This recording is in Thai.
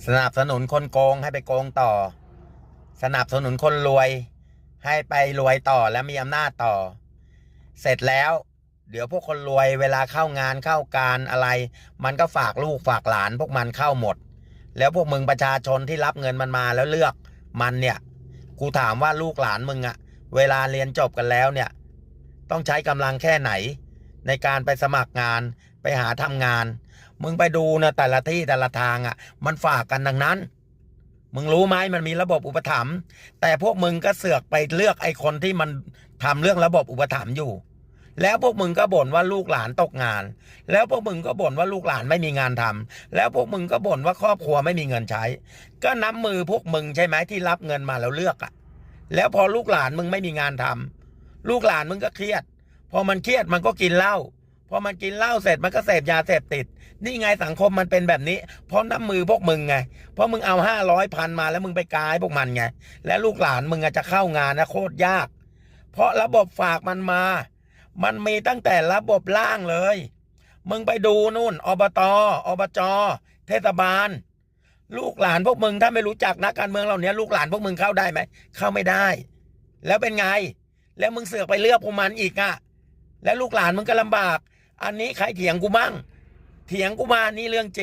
สนับสนุนคนโกงให้ไปโกงต่อสนับสนุนคนรวยให้ไปรวยต่อและมีอำนาจต่อเสร็จแล้วเดี๋ยวพวกคนรวยเวลาเข้างานเข้าการอะไรมันก็ฝากลูกฝากหลานพวกมันเข้าหมดแล้วพวกมึงประชาชนที่รับเงินมันมาแล้วเลือกมันเนี่ยกูถามว่าลูกหลานมึงอะเวลาเรียนจบกันแล้วเนี่ยต้องใช้กำลังแค่ไหนในการไปสมัครงานไปหาทำงานมึงไปดูนะแต่ละที่แต่ละทางอะมันฝากกันดังนั้นมึงรู้ไหมมันมีระบบอุปถัมภ์แต่พวกมึงก็เสือกไปเลือกไอ้คนที่มันทำเรื่องระบบอุปถัมภ์อยู่แล้วพวกมึงก็บ่นว่าลูกหลานตกงานแล้วพวกมึงก็บ่นว่าลูกหลานไม่มีงานทำแล้วพวกมึงก็บ่นว่าครอบครัวไม่มีเงินใช้ก็น้ำมือพวกมึงใช่ไหมที่รับเงินมาแล้วเลือกอ่ะแล้วพอลูกหลานมึงไม่มีงานทำลูกหลานมึงก็เครียดพอมันเครียดมันก็กินเหล้าพอมันกินเหล้าเสร็จมันก็เสพยาเสพติดนี่ไงสังคมมันเป็นแบบนี้เพราะน้ำมือพวกมึงไงเพราะมึงเอา500,000มาแล้วมึงไปกายพวกมันไงและลูกหลานมึงจะเข้างานนะโคตรยากเพราะระบบฝากมันมามันมีตั้งแต่ระบบล่างเลยมึงไปดูนู่นอบตอบจเทศบาลลูกหลานพวกมึงถ้าไม่รู้จักนักการเมืองเหล่านี้ลูกหลานพวกมึงเข้าได้ไหมเข้าไม่ได้แล้วเป็นไงแล้วมึงเสือกไปเลือกพวกมันอีกอ่ะแล้วลูกหลานมึงก็ลำบากอันนี้ใครเถียงกูมั่งเถียงกูมานี่เรื่องจริง